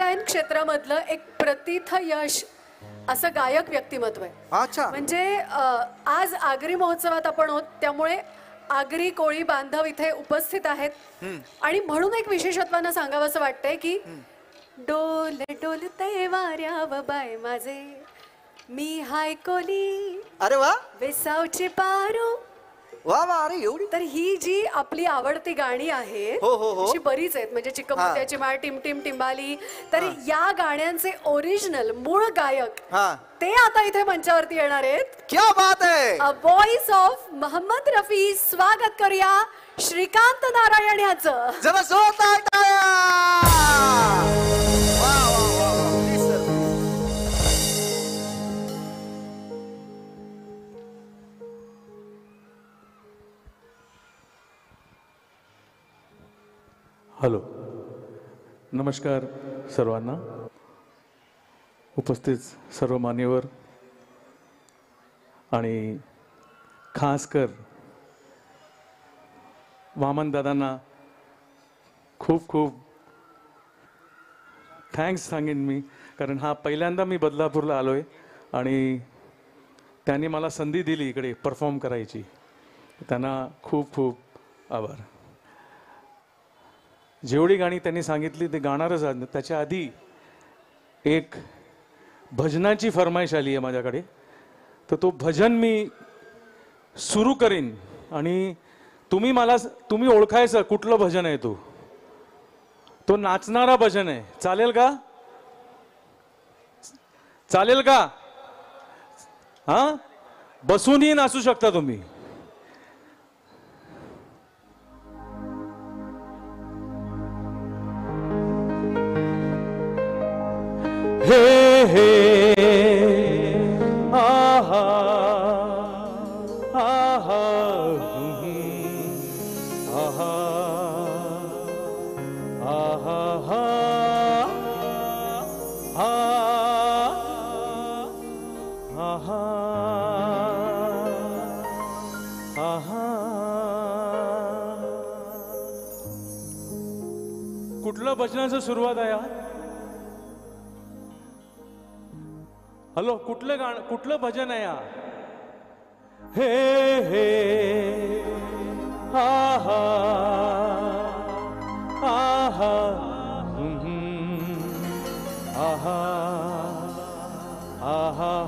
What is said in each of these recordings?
गायन क्षेत्रामधलं एक प्रथित यश असं गायक व्यक्तिमत्व आहे. अच्छा. म्हणजे आज आगरी महोत्सवात आपण आहोत, त्यामुळे आगरी कोळी बांधव इथे उपस्थित आहेत आणि म्हणून एक विशेषत्वानं सांगावं असं वाटतंय की डोल डोलते वाऱ्याव बाय माझे मी हाय कोली. अरे वा वेसावचे पारू. वा वा. अरे एवढी. तर ही जी आपली आवडती गाणी आहेत अशी बरीच आहेत, म्हणजे चिकमोत्याची माळ, टिम टिम टिंबाली. तर या गाण्यांचे ओरिजिनल मूळ गायक ते आता इथे मंचावरती येणार आहेत. क्या बात है. A voice of Mohammad Rafi. स्वागत करूया श्रीकांत नारायण यांचं. जरा जोरदार टाळ्या. वा वा वा वा. Please sir. हॅलो, नमस्कार सर्वांना, उपस्थित सर्व मान्यवर आणि खासकर वामन दादांना खूप खूप थँक्स सांगेन मी, कारण हा पहिल्यांदा मी बदलापूरला आलो आहे आणि त्यांनी मला संधी दिली इकडे परफॉर्म करायची. त्यांना खूप खूप आभार. जेवढी गाणी त्यांनी सांगितली ते गाणारच आहे. त्याच्या आधी एक भजनाची फरमाईश आली आहे माझ्याकडे, तर तो भजन मी सुरू करीन आणि तुम्ही ओळखायचं कुठलं भजन आहे. तो नाचणारा भजन आहे. चालेल का? चालेल का? हा, बसूनही नाचू शकता तुम्ही. हे हे आहा आहा आहा आहा आहा आहा. कुठलं भजनाचं सुरुवात आहे? हॅलो, कुठलं भजन आहे? हे हे आहा आहा आहा आहा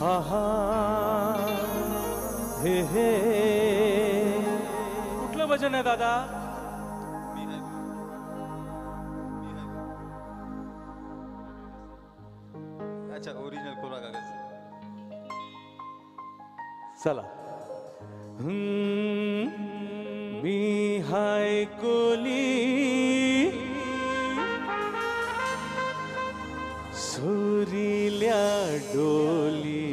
आहा हे हे. कुठलं भजन आहे दादा? अच्छा, ओरिजिनल कोरा कागज. चला. मी हाय कोली सुरील्या डोली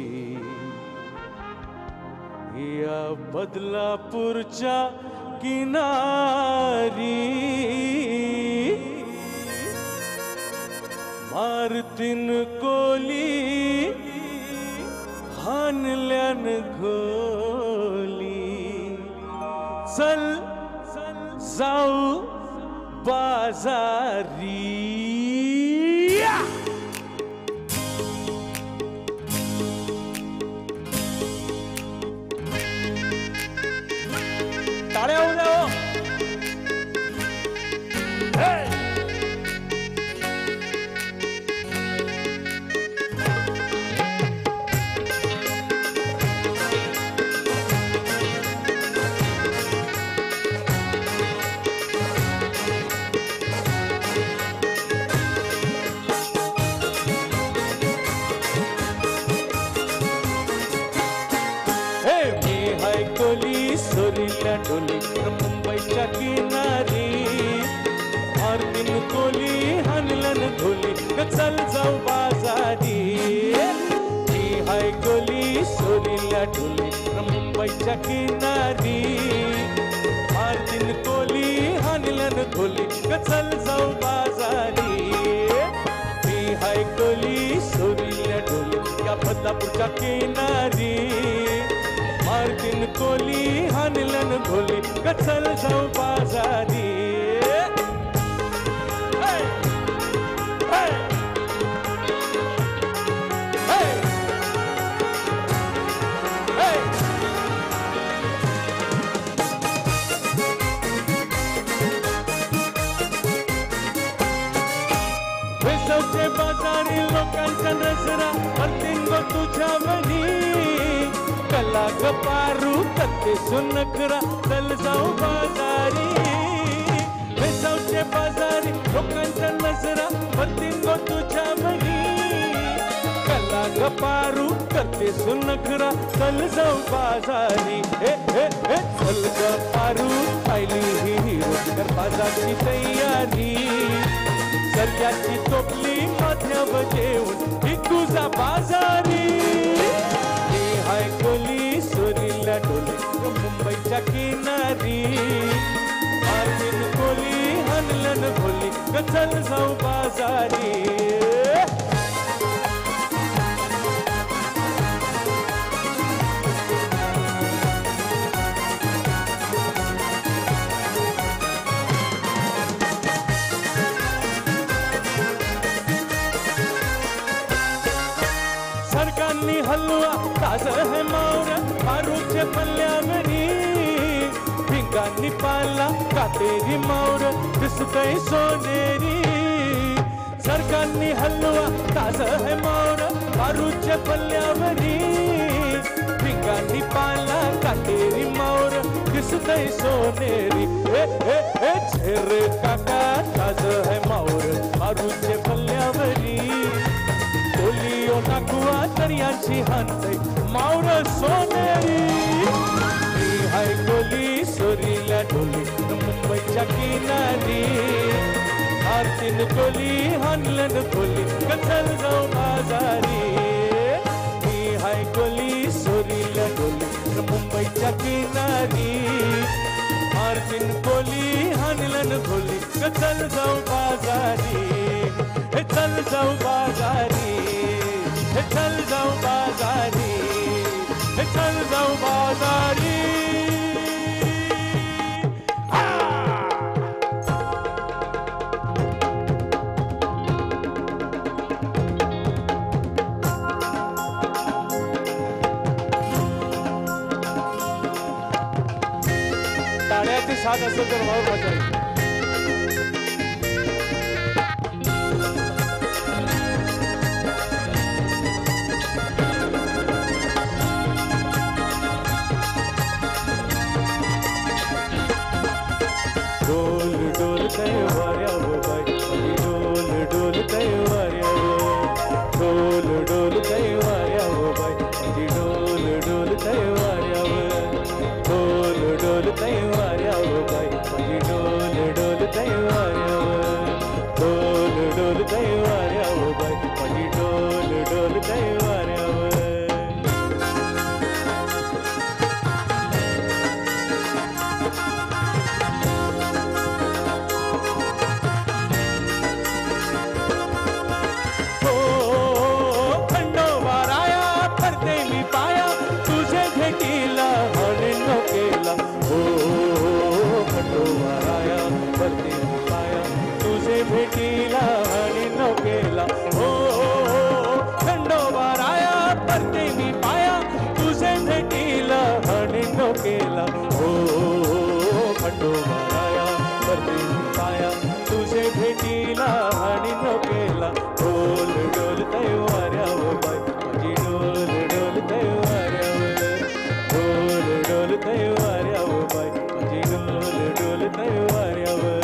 या बदलापूरच्या किनारी मारतीन कोली हानल्यान घोली. चल जाऊ बाजारी. टाळ्या होऊ द्या. सोरील्या डोली मुंबईच्या किनारी मारतीन कोली हानलन घोली. चल जाऊ बाजारी. ही हाय कोली सोरील्या डोली मुंबईच्या किनारी मारतीन कोली हानलन घोली. चल जाऊ बाजारी. ही हाय कोली सोरील्या डोली या बदलापूरच्या किनारी मारतीन कोली हानलन घोली ग चल जाऊ बाजारी Hey! Hey! Hey! Hey! वेसवचे बाजारी लोकांच्या नजरा अर्थिंग तुझ्या मनी कला गपारू कत्ते सुनकरा चल जाऊ बाजारी वेसवचे बाजारी लोकांच्या नजरा अर्थिंग तुझ्या मनी कला गपारू कत्ते सुनकरा चल जाऊ बाजारी हे हे हे चल गपारू आयली ही हिरो बाजारची तयारी सध्याची टोपली मध्यम जेवण ही तुझा बाजारी ही हाय कोली सोरीला डोली मुंबईच्या किनारी आर्थिक कोली हनलन भोली चल जाऊ बाजारी हलवा ताज है मावरा मारूचे पल्ल्यावरी भिंगांनी पाला कातेरी मावर दिसतय सोनेरी सरकारनी हलवा ताज है मावरा मारूचे पल्ल्यावरी भिंगांनी पाला कातेरी मावर दिसतय सोनेरी ए ए ए झेर काका ताज है मावर मारूचे पल्ल्यावरी कोलियो नाकुआ दर्यांची हानतय मावर सोनेरी ही हाय कोली सोरीला डोली मुंबईच्या किनारी आरतीन कोली हानलन खोली चल जाऊ बाजारी ही हाय कोली सोरीला डोली मुंबईच्या किनारी आरतीन कोली हानलन खोली चल जाऊ बाजारी हे चल जाऊ बाजारी हे चल जाऊ बाजारी हे चल जाऊ बाजारी टाळ्याची साथ असेल तर भाऊ बजावी भेटीला आणि नौकेला हो खंडोबाराया परते मी पाया तुझे भेटीला आणि नौकेला हो खंडोबाराया परते मी पाया तुझे भेटीला आणि नौकेला डोल डोलतय वाऱ्यावर बाई माझी डोल डोलतय वाऱ्यावर डोल डोलतय वाऱ्यावर बाई माझी डोल डोलतय वाऱ्यावर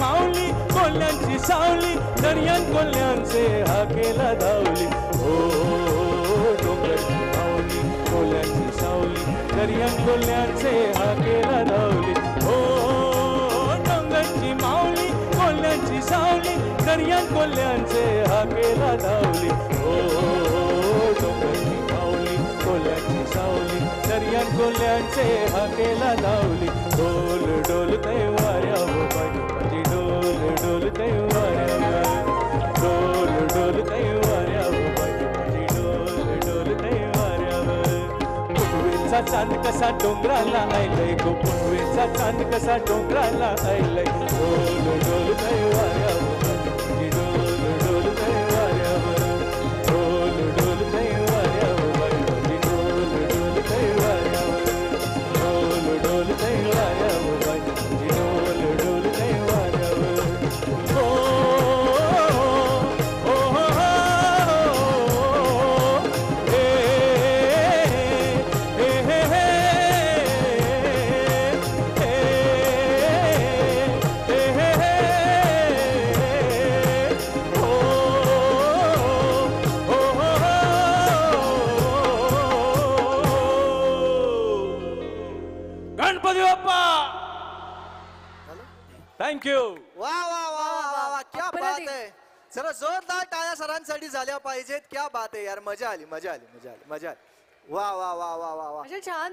माऊली कोल्ह्यांची सावली दर्यान कोल्ह्यांचे हाकेला धावली हो डोंगरची माऊली कोल्ह्यांची सावली दर्यान कोल्ह्यांचे हाकेला धावली हो डोंगरची माऊली कोल्ह्यांची सावली दर्यान कोल्ह्यांचे हाकेला धावली हो डोंगरची माऊली कोल्ह्यांची सावली दर्यान कोल्यांचे हाकेला लावली डोल डोलते वाऱ्यावर बाई माझी डोल डोलते वाऱ्यावर डोल डोलते वाऱ्यावर बाई माझी डोल डोलते वाऱ्यावर पुनवेचा चांद कसा डोंगराला आयलय गो पुनवेचा चांद कसा डोंगराला आयलय डोल डोलते वाऱ्यावर माझी डोल डोलते वाऱ्यावर डोल डोलते वाऱ्यावर बाई माझी डोल डोलते वाऱ्यावर डोल डोलते वाऱ्यावर बाई माझी डोल डोलते वाऱ्यावर हो हो हो हे हे हे हे हे हे हो गणपती बाप्पा थँक्यू वा वा वा वा वा क्या बात अप्रतिम. आहे. जरा जोरदार टाळ्या सरांसाठी झाल्या पाहिजेत. क्या बात आहे यार, मजा आली मजा आली मजा आली मजा आली. वा वा वा वा वा वा म्हणजे छान